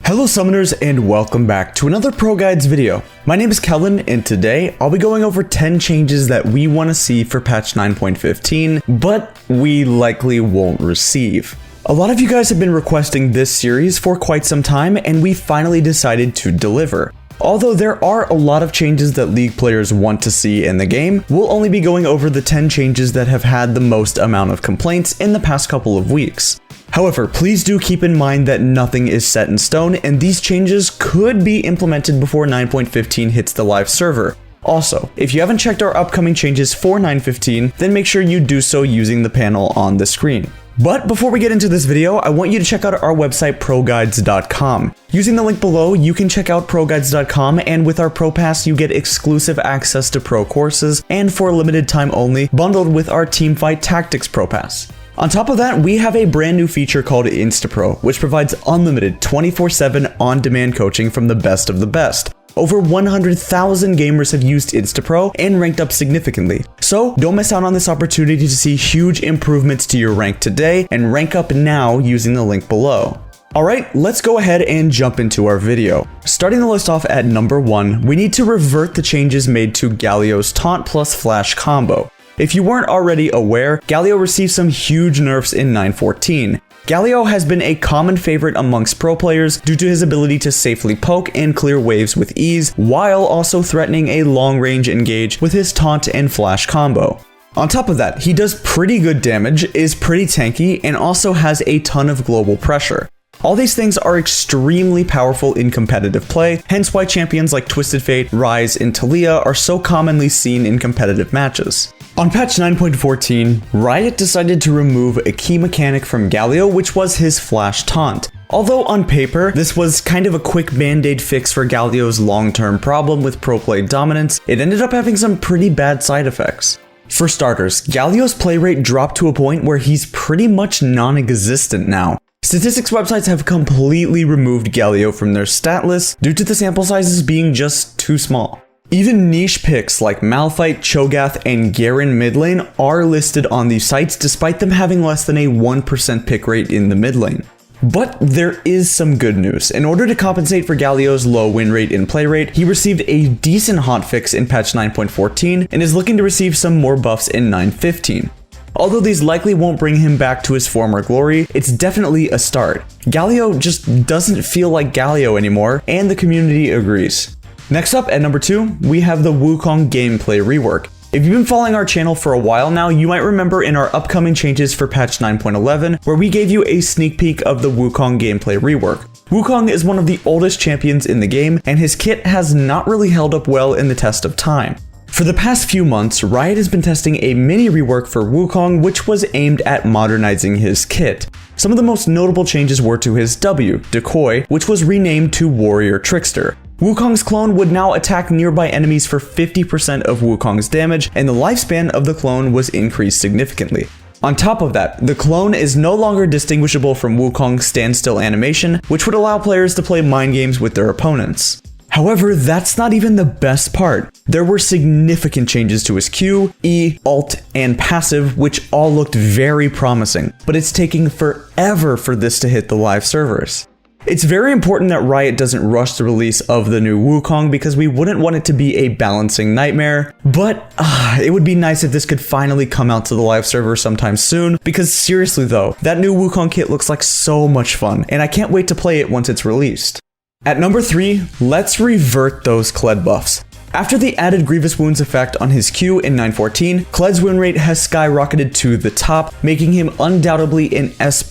Hello summoners and welcome back to another Pro Guides video. My name is Kellen and today I'll be going over 10 changes that we want to see for patch 9.15, but we likely won't receive. A lot of you guys have been requesting this series for quite some time and we finally decided to deliver. Although there are a lot of changes that League players want to see in the game, we'll only be going over the 10 changes that have had the most amount of complaints in the past couple of weeks. However, please do keep in mind that nothing is set in stone and these changes could be implemented before 9.15 hits the live server. Also, if you haven't checked our upcoming changes for 9.15, then make sure you do so using the panel on the screen. But before we get into this video, I want you to check out our website ProGuides.com. Using the link below, you can check out ProGuides.com, and with our Pro Pass, you get exclusive access to pro courses and for a limited time only, bundled with our Teamfight Tactics Pro Pass. On top of that, we have a brand new feature called InstaPro, which provides unlimited 24/7 on-demand coaching from the best of the best. Over 100,000 gamers have used InstaPro and ranked up significantly. So don't miss out on this opportunity to see huge improvements to your rank today and rank up now using the link below. Alright, let's go ahead and jump into our video. Starting the list off at number 1, we need to revert the changes made to Galio's Taunt plus Flash combo. If you weren't already aware, Galio received some huge nerfs in 9.14. Galio has been a common favorite amongst pro players due to his ability to safely poke and clear waves with ease, while also threatening a long-range engage with his Taunt and Flash combo. On top of that, he does pretty good damage, is pretty tanky, and also has a ton of global pressure. All these things are extremely powerful in competitive play, hence why champions like Twisted Fate, Ryze, and Taliyah are so commonly seen in competitive matches. On patch 9.14, Riot decided to remove a key mechanic from Galio, which was his Flash Taunt. Although on paper, this was kind of a quick band-aid fix for Galio's long-term problem with pro play dominance, it ended up having some pretty bad side effects. For starters, Galio's play rate dropped to a point where he's pretty much non-existent now. Statistics websites have completely removed Galio from their stat list due to the sample sizes being just too small. Even niche picks like Malphite, Cho'Gath, and Garen mid lane are listed on these sites despite them having less than a 1% pick rate in the mid lane. But there is some good news. In order to compensate for Galio's low win rate and play rate, he received a decent hotfix in patch 9.14 and is looking to receive some more buffs in 9.15. Although these likely won't bring him back to his former glory, it's definitely a start. Galio just doesn't feel like Galio anymore, and the community agrees. Next up, at number 2, we have the Wukong gameplay rework. If you've been following our channel for a while now, you might remember in our upcoming changes for patch 9.11, where we gave you a sneak peek of the Wukong gameplay rework. Wukong is one of the oldest champions in the game, and his kit has not really held up well in the test of time. For the past few months, Riot has been testing a mini rework for Wukong, which was aimed at modernizing his kit. Some of the most notable changes were to his W, Decoy, which was renamed to Warrior Trickster. Wukong's clone would now attack nearby enemies for 50% of Wukong's damage, and the lifespan of the clone was increased significantly. On top of that, the clone is no longer distinguishable from Wukong's standstill animation, which would allow players to play mind games with their opponents. However, that's not even the best part. There were significant changes to his Q, E, Alt, and passive, which all looked very promising, but it's taking forever for this to hit the live servers. It's very important that Riot doesn't rush the release of the new Wukong because we wouldn't want it to be a balancing nightmare, but it would be nice if this could finally come out to the live server sometime soon, because seriously though, that new Wukong kit looks like so much fun, and I can't wait to play it once it's released. At number 3, let's revert those Kled buffs. After the added Grievous Wounds effect on his Q in 9.14, Kled's win rate has skyrocketed to the top, making him undoubtedly an S+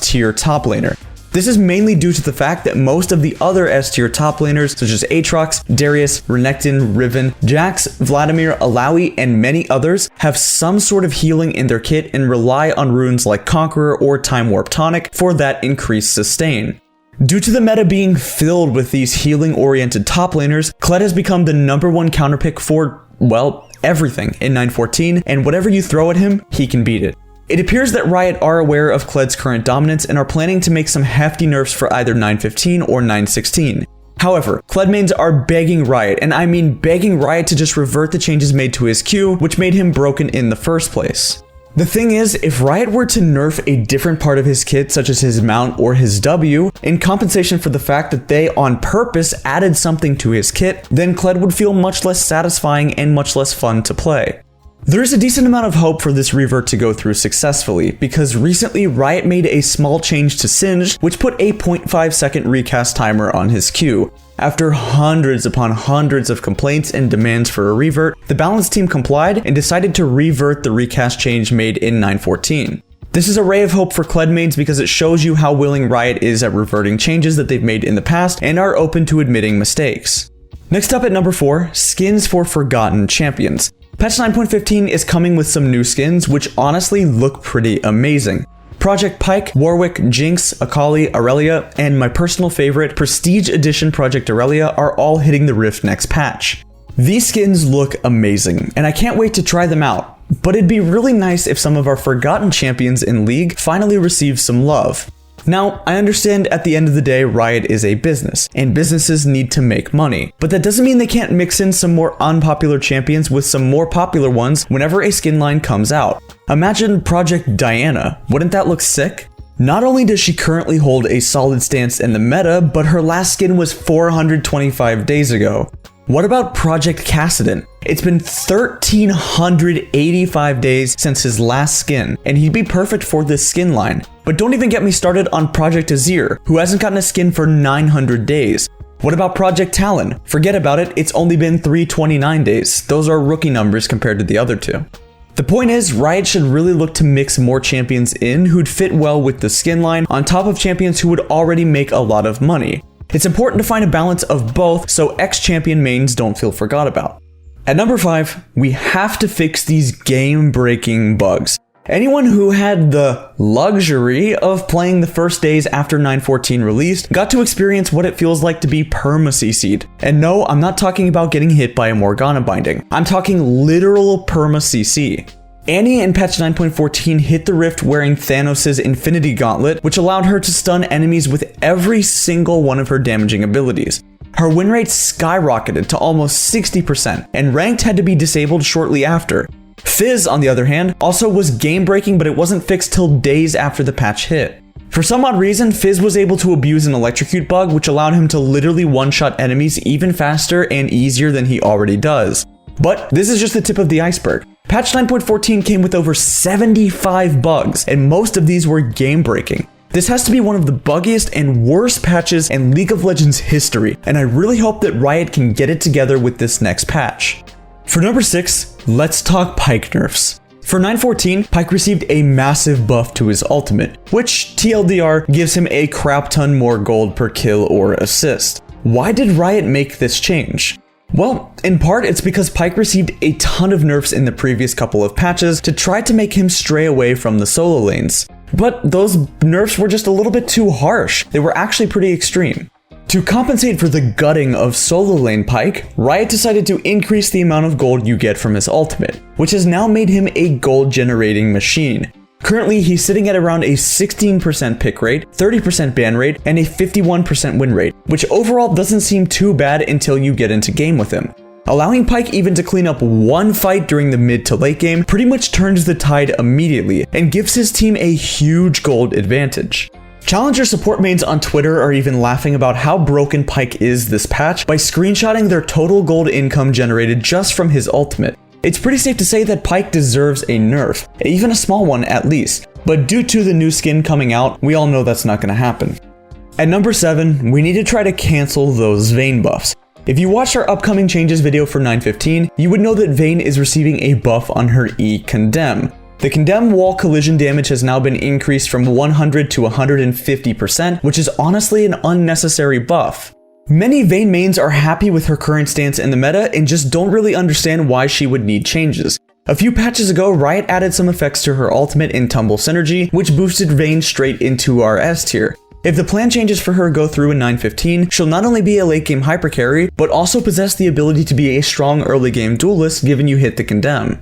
tier top laner. This is mainly due to the fact that most of the other S-tier top laners, such as Aatrox, Darius, Renekton, Riven, Jax, Vladimir, Alawi, and many others, have some sort of healing in their kit and rely on runes like Conqueror or Time Warp Tonic for that increased sustain. Due to the meta being filled with these healing-oriented top laners, Kled has become the #1 counterpick for, well, everything in 9.14, and whatever you throw at him, he can beat it. It appears that Riot are aware of Kled's current dominance and are planning to make some hefty nerfs for either 9.15 or 9.16. However, Kled mains are begging Riot, and I mean begging Riot to just revert the changes made to his Q, which made him broken in the first place. The thing is, if Riot were to nerf a different part of his kit, such as his mount or his W, in compensation for the fact that they on purpose added something to his kit, then Kled would feel much less satisfying and much less fun to play. There is a decent amount of hope for this revert to go through successfully, because recently Riot made a small change to Singed, which put a 0.5 second recast timer on his Q. After hundreds upon hundreds of complaints and demands for a revert, the Balance team complied and decided to revert the recast change made in 9.14. This is a ray of hope for Kled mains because it shows you how willing Riot is at reverting changes that they've made in the past and are open to admitting mistakes. Next up at number 4, skins for Forgotten Champions. Patch 9.15 is coming with some new skins, which honestly look pretty amazing. Project Pyke, Warwick, Jinx, Akali, Aurelia, and my personal favorite, Prestige Edition Project Aurelia are all hitting the Rift next patch. These skins look amazing, and I can't wait to try them out, but it'd be really nice if some of our forgotten champions in League finally receive some love. Now, I understand at the end of the day, Riot is a business, and businesses need to make money, but that doesn't mean they can't mix in some more unpopular champions with some more popular ones whenever a skin line comes out. Imagine Project Diana, wouldn't that look sick? Not only does she currently hold a solid stance in the meta, but her last skin was 425 days ago. What about Project Kassadin? It's been 1,385 days since his last skin, and he'd be perfect for this skin line. But don't even get me started on Project Azir, who hasn't gotten a skin for 900 days. What about Project Talon? Forget about it, it's only been 329 days. Those are rookie numbers compared to the other two. The point is, Riot should really look to mix more champions in who'd fit well with the skin line on top of champions who would already make a lot of money. It's important to find a balance of both so ex-champion mains don't feel forgot about. At number 5, we have to fix these game-breaking bugs. Anyone who had the luxury of playing the first days after 9.14 released got to experience what it feels like to be perma-CC'd. And no, I'm not talking about getting hit by a Morgana binding. I'm talking literal perma-CC. Annie in patch 9.14 hit the Rift wearing Thanos' Infinity Gauntlet, which allowed her to stun enemies with every single one of her damaging abilities. Her win rate skyrocketed to almost 60%, and Ranked had to be disabled shortly after. Fizz, on the other hand, also was game-breaking, but it wasn't fixed till days after the patch hit. For some odd reason, Fizz was able to abuse an Electrocute bug, which allowed him to literally one-shot enemies even faster and easier than he already does. But this is just the tip of the iceberg. Patch 9.14 came with over 75 bugs, and most of these were game-breaking. This has to be one of the buggiest and worst patches in League of Legends history, and I really hope that Riot can get it together with this next patch. For number 6, let's talk Pyke nerfs. For 9.14, Pyke received a massive buff to his ultimate, which TLDR gives him a crap ton more gold per kill or assist. Why did Riot make this change? Well, in part it's because Pyke received a ton of nerfs in the previous couple of patches to try to make him stray away from the solo lanes. But those nerfs were just a little bit too harsh. They were actually pretty extreme. To compensate for the gutting of solo lane Pyke, Riot decided to increase the amount of gold you get from his ultimate, which has now made him a gold generating machine. Currently, he's sitting at around a 16% pick rate, 30% ban rate, and a 51% win rate, which overall doesn't seem too bad until you get into game with him. Allowing Pyke even to clean up one fight during the mid to late game pretty much turns the tide immediately and gives his team a huge gold advantage. Challenger support mains on Twitter are even laughing about how broken Pyke is this patch by screenshotting their total gold income generated just from his ultimate. It's pretty safe to say that Pyke deserves a nerf, even a small one at least, but due to the new skin coming out, we all know that's not going to happen. At number 7, we need to try to cancel those Vayne buffs. If you watched our upcoming changes video for 9.15, you would know that Vayne is receiving a buff on her E Condemn. The Condemn wall collision damage has now been increased from 100 to 150%, which is honestly an unnecessary buff. Many Vayne mains are happy with her current stance in the meta and just don't really understand why she would need changes. A few patches ago, Riot added some effects to her ultimate in Tumble Synergy, which boosted Vayne straight into our S tier. If the plan changes for her go through in 9.15, she'll not only be a late game hyper carry, but also possess the ability to be a strong early game duelist given you hit the Condemn.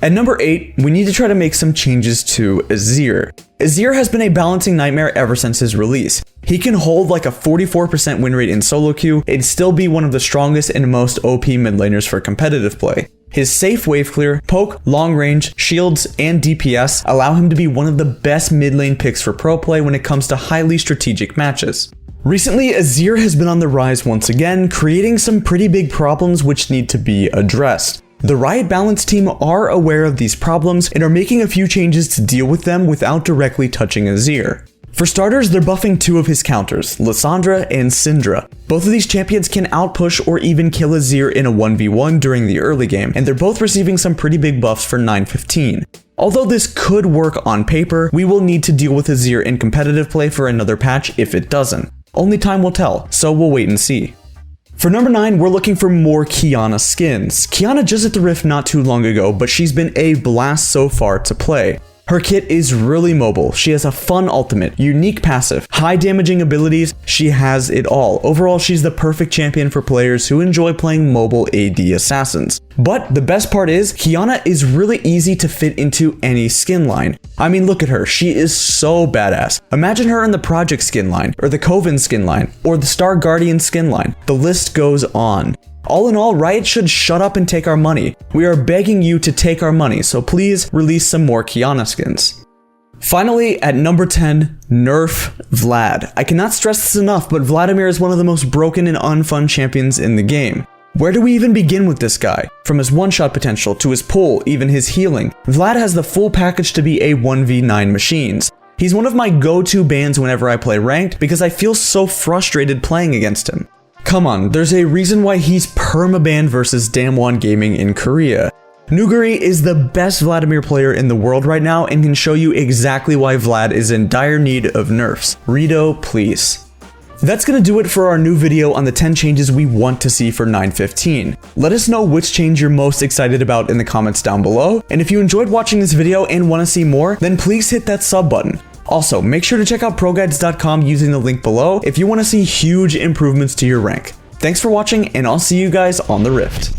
At number 8, we need to try to make some changes to Azir. Azir has been a balancing nightmare ever since his release. He can hold like a 44% win rate in solo queue and still be one of the strongest and most OP mid laners for competitive play. His safe wave clear, poke, long range, shields, and DPS allow him to be one of the best mid lane picks for pro play when it comes to highly strategic matches. Recently, Azir has been on the rise once again, creating some pretty big problems which need to be addressed. The Riot Balance team are aware of these problems and are making a few changes to deal with them without directly touching Azir. For starters, they're buffing two of his counters, Lissandra and Syndra. Both of these champions can outpush or even kill Azir in a 1v1 during the early game, and they're both receiving some pretty big buffs for 915. Although this could work on paper, we will need to deal with Azir in competitive play for another patch if it doesn't. Only time will tell, so we'll wait and see. For number 9, we're looking for more Qiyana skins. Qiyana just hit the Rift not too long ago, but she's been a blast so far to play. Her kit is really mobile, she has a fun ultimate, unique passive, high damaging abilities, she has it all. Overall, she's the perfect champion for players who enjoy playing mobile AD assassins. But the best part is, Qiyana is really easy to fit into any skin line. I mean, look at her, she is so badass. Imagine her in the Project skin line, or the Coven skin line, or the Star Guardian skin line. The list goes on. All in all, Riot should shut up and take our money. We are begging you to take our money, so please release some more Qiyana skins. Finally, at number 10, nerf Vlad. I cannot stress this enough, but Vladimir is one of the most broken and unfun champions in the game. Where do we even begin with this guy? From his one-shot potential to his pull, even his healing, Vlad has the full package to be a 1v9 machines. He's one of my go-to bans whenever I play ranked because I feel so frustrated playing against him. Come on, there's a reason why he's permabanned versus Damwon Gaming in Korea. Nuguri is the best Vladimir player in the world right now and can show you exactly why Vlad is in dire need of nerfs. Rito, please. That's gonna do it for our new video on the 10 changes we want to see for 9.15. Let us know which change you're most excited about in the comments down below, and if you enjoyed watching this video and want to see more, then please hit that sub button. Also, make sure to check out ProGuides.com using the link below if you want to see huge improvements to your rank. Thanks for watching, and I'll see you guys on the Rift.